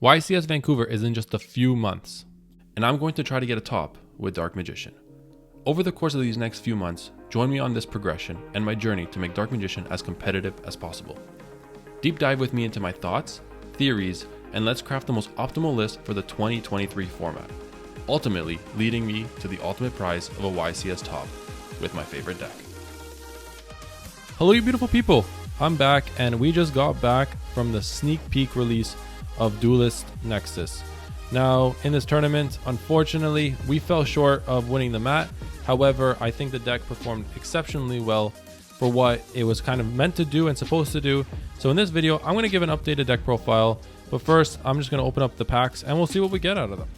YCS Vancouver is in just a few months, and I'm going to try to get a top with Dark Magician. Over the course of these next few months, join me on this progression and my journey to make Dark Magician as competitive as possible. Deep dive with me into my thoughts, theories, and let's craft the most optimal list for the 2023 format, ultimately leading me to the ultimate prize of a YCS top with my favorite deck. Hello you beautiful people, I'm back and we just got back from the sneak peek release of Duelist Nexus. Now in this tournament, unfortunately, we fell short of winning the mat. However, I think the deck performed exceptionally well for what it was kind of meant to do and supposed to do. So in this video, I'm going to give an updated deck profile, but first I'm just going to open up the packs and we'll see what we get out of them.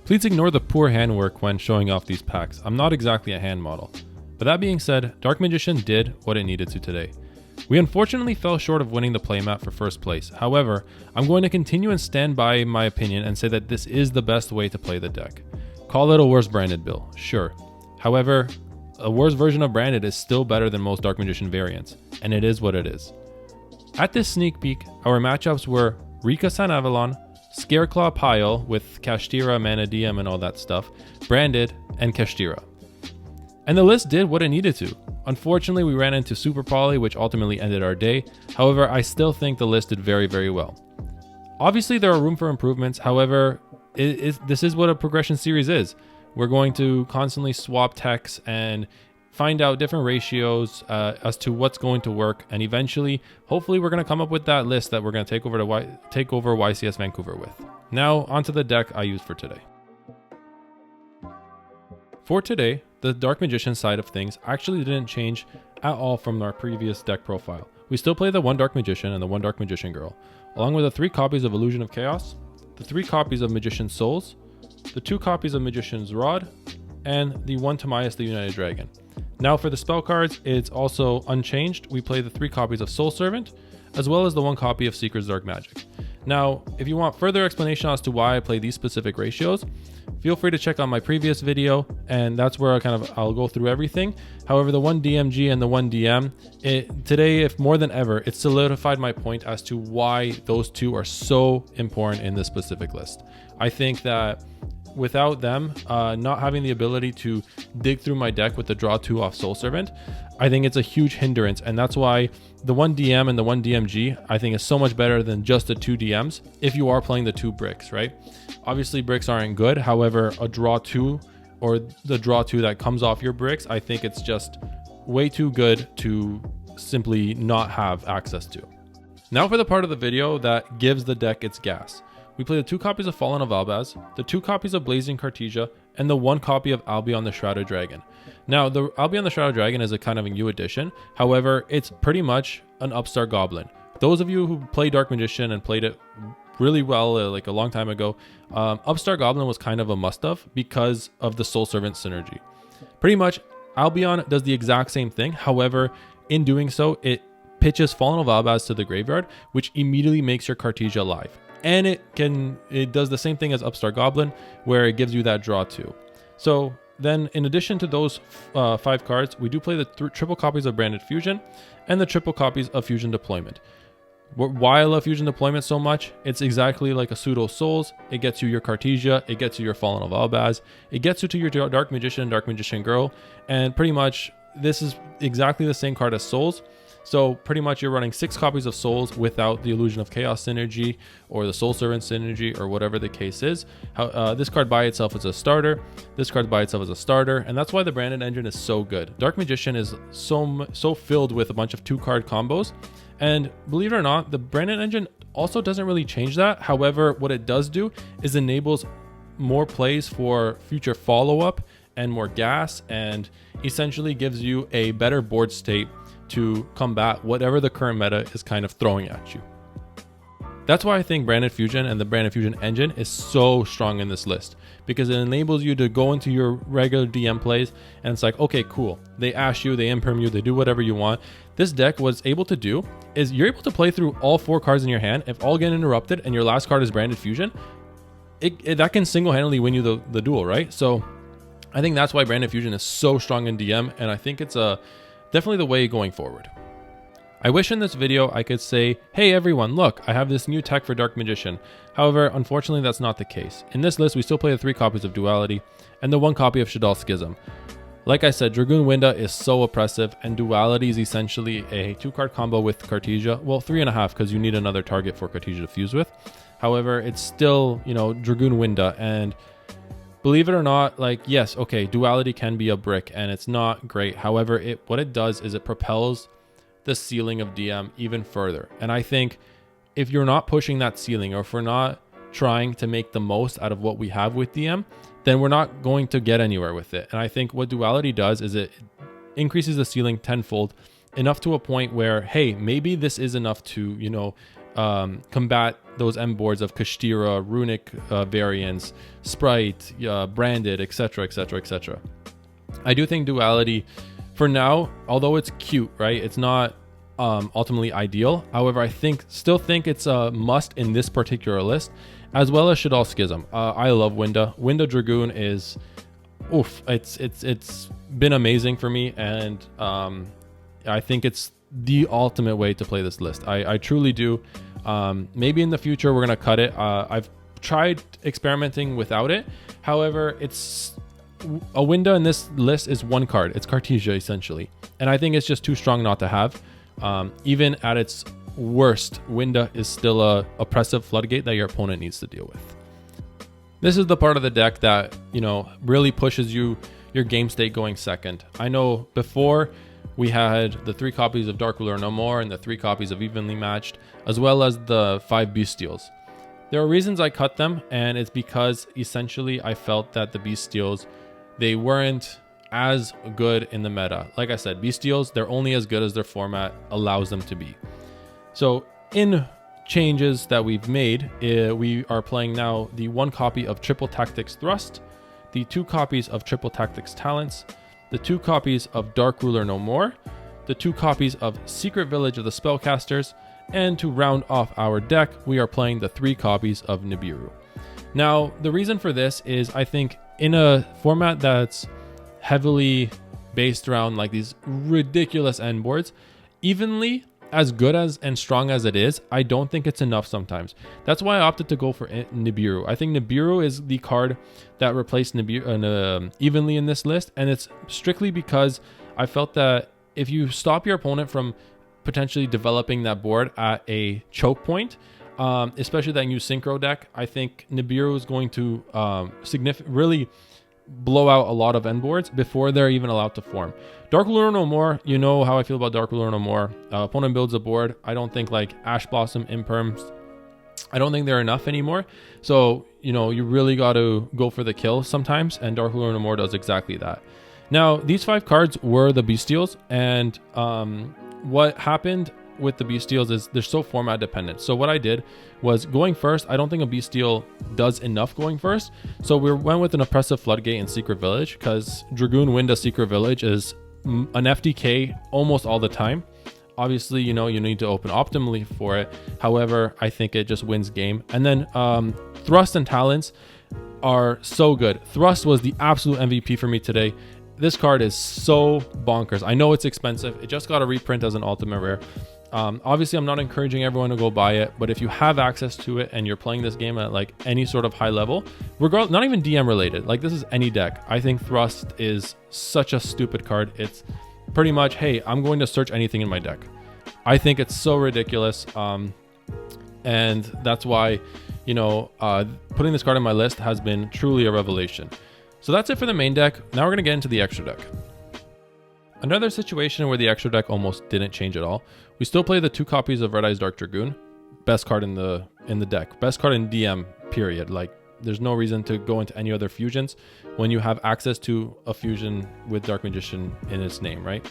Please ignore the poor handwork when showing off these packs. I'm not exactly a hand model. But that being said, Dark Magician did what it needed to today. We unfortunately fell short of winning the playmat for first place. However, I'm going to continue and stand by my opinion and say that this is the best way to play the deck. Call it a worse branded bill, sure. However, a worse version of branded is still better than most Dark Magician variants, and it is what it is. At this sneak peek, our matchups were Rika San Avalon, Scareclaw Pile with Kashtira, Mana DM and all that stuff, branded, and Kashtira. And the list did what it needed to. Unfortunately, we ran into Super Poly, which ultimately ended our day. However, I still think the list did very, very well. Obviously, there are room for improvements. However, this is what a progression series is. We're going to constantly swap techs and find out different ratios as to what's going to work. And eventually, hopefully, we're going to come up with that list that we're going to take over YCS Vancouver with. Now, onto the deck I used for today. For today, the Dark Magician side of things actually didn't change at all from our previous deck profile. We still play the one Dark Magician and the one Dark Magician Girl, along with the 3 copies of Illusion of Chaos, the 3 copies of Magician's Souls, the 2 copies of Magician's Rod, and the 1 Timaeus the United Dragon. Now for the spell cards, it's also unchanged. We play the 3 copies of Soul Servant, as well as the 1 copy of Seeker's Dark Magic. Now, if you want further explanation as to why I play these specific ratios, feel free to check out my previous video, and that's where I'll go through everything. However, the 1 DMG and the 1 DM, today, if more than ever, it solidified my point as to why those 2 are so important in this specific list. I think that without them, not having the ability to dig through my deck with the draw 2 off Soul Servant, I think it's a huge hindrance, and that's why the 1 DM and the 1 DMG I think is so much better than just the 2 DMs if you are playing the 2 bricks, right? Obviously bricks aren't good, however a draw 2 or the draw 2 that comes off your bricks, I think it's just way too good to simply not have access to. Now for the part of the video that gives the deck its gas. We play the 2 copies of Fallen of Albaz, the 2 copies of Blazing Cartesia, and the 1 copy of Albion the Shrouded Dragon. Now, the Albion the Shrouded Dragon is a kind of a new addition. However, it's pretty much an upstart goblin. Those of you who play Dark Magician and played it really well like a long time ago, upstart goblin was kind of a must-have because of the Soul Servant synergy. Pretty much, Albion does the exact same thing. However, in doing so, it pitches Fallen of Albaz to the graveyard, which immediately makes your Cartesia live. And it does the same thing as Upstart Goblin, where it gives you that draw 2. So then, in addition to those 5 cards, we do play the triple copies of Branded Fusion and the triple copies of Fusion Deployment. Why I love Fusion Deployment so much? It's exactly like a Pseudo Souls. It gets you your Cartesia, it gets you your Fallen of Albaz, it gets you to your Dark Magician, Dark Magician Girl, and pretty much this is exactly the same card as Souls. So pretty much you're running 6 copies of Souls without the Illusion of Chaos synergy or the Soul Servant synergy or whatever the case is. This card by itself is a starter. This card by itself is a starter. And that's why the Branded engine is so good. Dark Magician is so filled with a bunch of 2-card combos. And believe it or not, the Branded engine also doesn't really change that. However, what it does do is enables more plays for future follow-up and more gas, and essentially gives you a better board state to combat whatever the current meta is kind of throwing at you. That's why I think Branded Fusion and the Branded Fusion engine is so strong in this list, because it enables you to go into your regular DM plays and it's like, okay, cool. They ash you, they imperm you, they do whatever you want. This deck was able to do is you're able to play through all 4 cards in your hand. If all get interrupted and your last card is Branded Fusion, that can single-handedly win you the duel, right? So I think that's why Branded Fusion is so strong in DM, and I think it's definitely the way going forward. I wish in this video I could say, hey everyone, look, I have this new tech for Dark Magician. However, unfortunately that's not the case. In this list, we still play the 3 copies of Duality and the 1 copy of Shaddoll Schism. Like I said, Dragoon Winda is so oppressive, and Duality is essentially a 2-card combo with Cartesia. Well, 3.5 because you need another target for Cartesia to fuse with. However, it's still, you know, Dragoon Winda, and believe it or not, like, yes, okay, Duality can be a brick and it's not great. However, what it does is it propels the ceiling of DM even further. And I think if you're not pushing that ceiling, or if we're not trying to make the most out of what we have with DM, then we're not going to get anywhere with it. And I think what Duality does is it increases the ceiling tenfold, enough to a point where, hey, maybe this is enough to, you know, combat those M boards of Kashtira, Runic variants, Sprite, Branded, etc, etc, etc. I do think Duality, for now, although it's cute, right, it's not ultimately ideal. However, I still think it's a must in this particular list, as well as Shaddoll Schism. I love Winda. Winda Dragoon is, oof, it's been amazing for me, and I think it's the ultimate way to play this list. I truly do. Maybe in the future we're gonna cut it. I've tried experimenting without it. However, it's a Winda in this list is 1 card. It's Cartesia essentially, and I think it's just too strong not to have. Even at its worst, Winda is still a oppressive floodgate that your opponent needs to deal with. This is the part of the deck that, you know, really pushes your game state going second. I know before we had the 3 copies of Dark Ruler No More and the 3 copies of Evenly Matched, as well as the 5 Bestials. There are reasons I cut them, and it's because essentially I felt that the Bestials, they weren't as good in the meta. Like I said, Bestials, they're only as good as their format allows them to be. So in changes that we've made, we are playing now the 1 copy of Triple Tactics Thrust, the 2 copies of Triple Tactics Talents, the 2 copies of Dark Ruler No More, the 2 copies of Secret Village of the Spellcasters, and to round off our deck, we are playing the 3 copies of Nibiru. Now, the reason for this is I think in a format that's heavily based around like these ridiculous end boards, evenly as good as and strong as it is, I don't think it's enough sometimes. That's why I opted to go for Nibiru. I think Nibiru is the card that replaced Nibiru evenly in this list, and it's strictly because I felt that if you stop your opponent from potentially developing that board at a choke point, especially that new Synchro deck, I think Nibiru is going to really blow out a lot of end boards before they're even allowed to form. Dark Ruler No More, you know how I feel about Dark Ruler No More. Opponent builds a board. I don't think like Ash Blossom, Imperms, I don't think they're enough anymore. So, you know, you really got to go for the kill sometimes, and Dark Ruler No More does exactly that. Now, these 5 cards were the Bestials, and what happened with the Bestials is they're so format dependent. So what I did was going first, I don't think a Bestial does enough going first. So we went with an Oppressive Floodgate and Secret Village, because Dragoon Winda Secret Village is an FDK almost all the time. Obviously, you know, you need to open optimally for it. However, I think it just wins game. And then Thrust and Talents are so good. Thrust was the absolute MVP for me today. This card is so bonkers. I know it's expensive. It just got a reprint as an ultimate rare. Obviously, I'm not encouraging everyone to go buy it, but if you have access to it and you're playing this game at like any sort of high level, regardless, not even DM related, like this is any deck, I think Thrust is such a stupid card. It's pretty much, hey, I'm going to search anything in my deck. I think it's so ridiculous, and that's why, you know, putting this card on my list has been truly a revelation. So that's it for the main deck. Now we're going to get into the extra deck. Another situation where the extra deck almost didn't change at all. We still play the 2 copies of Red Eyes Dark Dragoon. Best card in the deck. Best card in DM, period. Like, there's no reason to go into any other fusions when you have access to a fusion with Dark Magician in its name, right?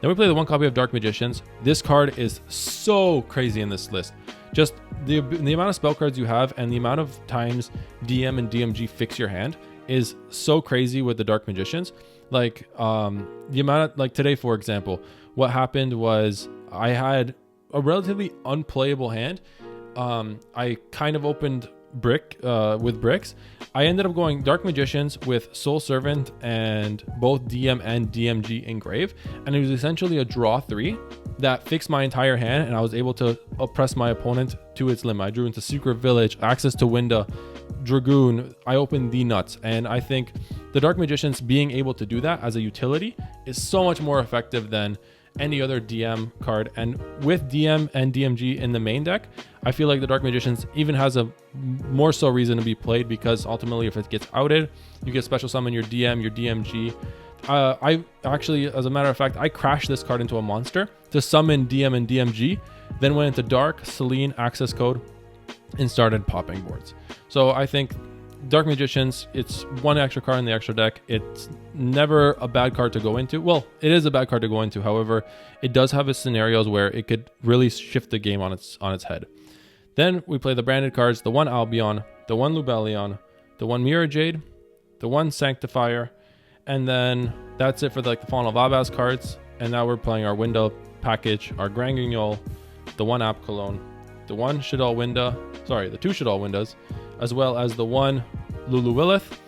Then we play the 1 copy of Dark Magicians. This card is so crazy in this list. Just the amount of spell cards you have and the amount of times DM and DMG fix your hand is so crazy with the Dark Magicians. Like the amount of, like today, for example, what happened was I had a relatively unplayable hand. I kind of opened with bricks. I ended up going Dark Magicians with Soul Servant and both DM and DMG engrave, and it was essentially a draw 3. that fixed my entire hand, and I was able to oppress my opponent to its limit. I drew into Secret Village, access to Winda, Dragoon. I opened the nuts, and I think the Dark Magicians being able to do that as a utility is so much more effective than any other DM card. And with DM and DMG in the main deck, I feel like the Dark Magicians even has a more so reason to be played, because ultimately if it gets outed, you get special summon your DM, your DMG. I actually, as a matter of fact, I crashed this card into a monster to summon DM and DMG, then went into Dark, Selene, access code, and started popping boards. So I think Dark Magicians, it's one extra card in the extra deck. It's never a bad card to go into. Well, it is a bad card to go into. However, it does have its scenarios where it could really shift the game on its head. Then we play the branded cards, the one Albion, the one Lubellion, the one Mirror Jade, the one Sanctifier, and then that's it for the Fallen of Abaz cards. And now we're playing our window package, our Grand Guignol, the one App Cologne, the one Shaddoll Winda, the two Shaddoll Windas, as well as the one Lulu Willith.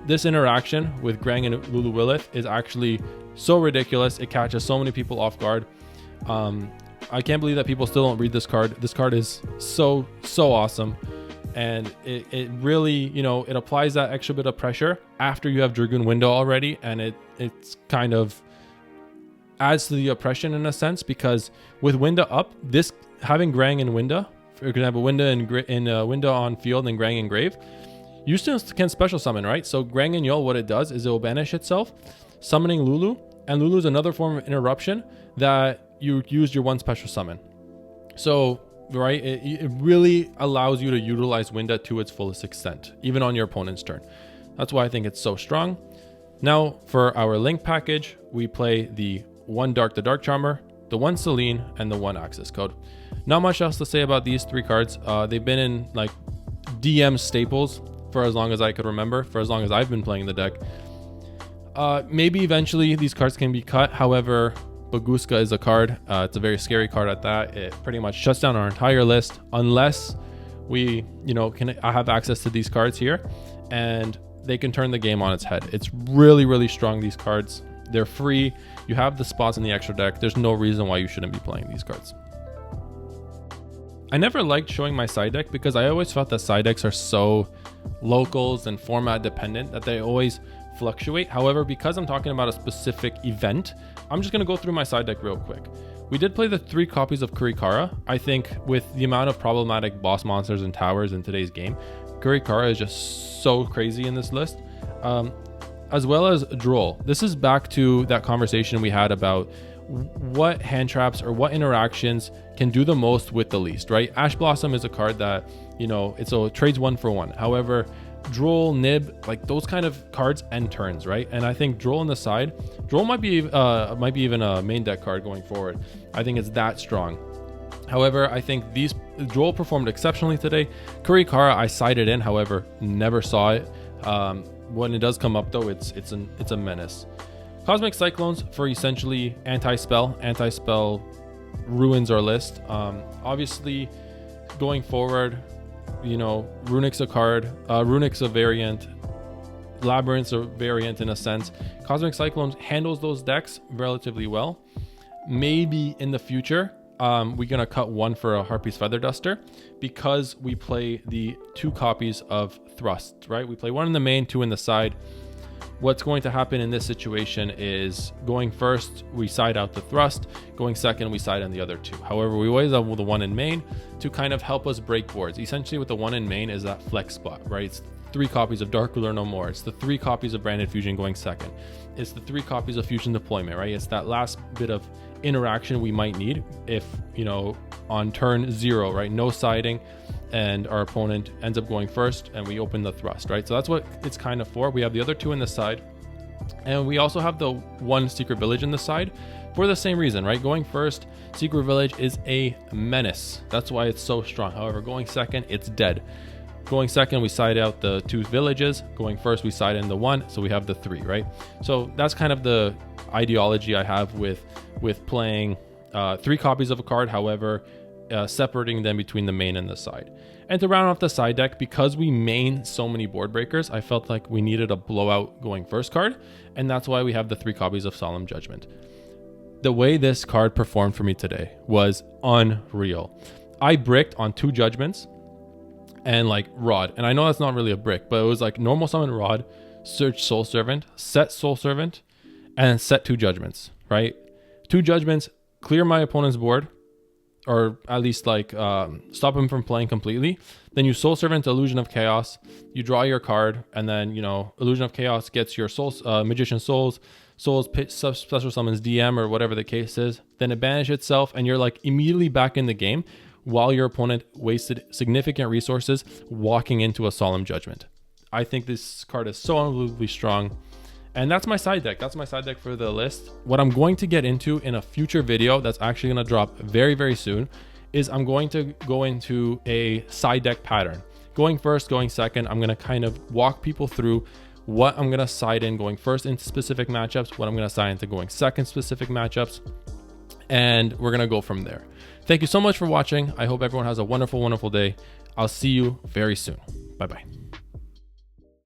This interaction with Grang and Lulu Willith is actually so ridiculous. It catches so many people off guard. I can't believe that people still don't read this card. This card is so awesome. And it really, you know, it applies that extra bit of pressure after you have Dragoon Window already. And it's kind of adds to the oppression in a sense, because with Winda up, this having Grang and Winda, for example, Winda and Winda on field and Grang in grave, you still can special summon, right? So Grang and Yol, what it does is it will banish itself, summoning Lulu, and Lulu is another form of interruption that you use your one special summon. So, right, it really allows you to utilize Winda to its fullest extent, even on your opponent's turn. That's why I think it's so strong. Now, for our Link package, we play the one Dark the Dark Charmer, the one Selene, and the one Access Code. Not much else to say about these three cards. They've been in like DM staples for as long as I could remember, for as long as I've been playing the deck. Maybe eventually these cards can be cut. However, Baguska is a card. It's a very scary card at that. It pretty much shuts down our entire list unless we, can have access to these cards here, and they can turn the game on its head. It's really strong, these cards. They're free. You have the spots in the extra deck. There's no reason why you shouldn't be playing these cards. I never liked showing my side deck because I always felt that side decks are so locals and format dependent that they always fluctuate. However, because I'm talking about a specific event, I'm just going to go through my side deck real quick. We did play the 3 copies of Kurikara. I think with the amount of problematic boss monsters and towers in today's game, Kurikara is just so crazy in this list. As well as Droll. This is back to that conversation we had about what hand traps or what interactions can do the most with the least, right? Ash Blossom is a card that, it trades 1 for 1. However, Droll, Nib, like those kind of cards end turns, right? And I think Droll on the side, Droll might be even a main deck card going forward. I think it's that strong. However, I think Droll performed exceptionally today. Kurikara, I sided in, however, never saw it. When it does come up though, it's a menace. Cosmic Cyclones for essentially anti-spell. Anti-spell ruins our list. Obviously, going forward, Runic's a card. Runic's a variant. Labyrinth's a variant in a sense. Cosmic Cyclones handles those decks relatively well. Maybe in the future, we're gonna cut 1 for a Harpy's Feather Duster because we play the 2 copies of Thrust, right? We play 1 in the main, 2 in the side. What's going to happen in this situation is going first, we side out the Thrust. Going second, we side on the other 2. However, we always have the 1 in main to kind of help us break boards. Essentially, with the 1 in main is that flex spot, right? It's 3 copies of Dark Ruler No More. It's the 3 copies of Branded Fusion going second. It's the 3 copies of Fusion Deployment, right? It's that last bit of interaction we might need if, on turn 0, right? No siding, and our opponent ends up going first and we open the Thrust, right? So that's what it's kind of for. We have the other 2 in the side, and we also have the 1 Secret Village in the side for the same reason, right? Going first, Secret Village is a menace. That's why it's so strong. However, going second, it's dead. Going second, we side out the 2 villages. Going first, we side in the 1, so we have the 3, right? So that's kind of the ideology I have with playing 3 copies of a card, however, separating them between the main and the side. And to round off the side deck, because we main so many board breakers, I felt like we needed a blowout going first card, and that's why we have the 3 copies of Solemn Judgment. The way this card performed for me today was unreal. I bricked on 2 judgments and like Rod. And I know that's not really a brick, but it was like normal summon Rod, search Soul Servant, set Soul Servant, and set 2 judgments, right? 2 judgments, clear my opponent's board, or at least like stop him from playing completely. Then you Soul Servant Illusion of Chaos, you draw your card, and then, you know, Illusion of Chaos gets your Souls, Magician Souls special summons DM or whatever the case is. Then it banishes itself, and you're like immediately back in the game while your opponent wasted significant resources walking into a Solemn Judgment. I think this card is so unbelievably strong. And that's my side deck. That's my side deck for the list. What I'm going to get into in a future video that's actually going to drop very, very soon is I'm going to go into a side deck pattern. Going first, going second, I'm going to kind of walk people through what I'm going to side in going first into specific matchups, what I'm going to side into going second specific matchups, and we're going to go from there. Thank you so much for watching. I hope everyone has a wonderful, wonderful day. I'll see you very soon. Bye-bye.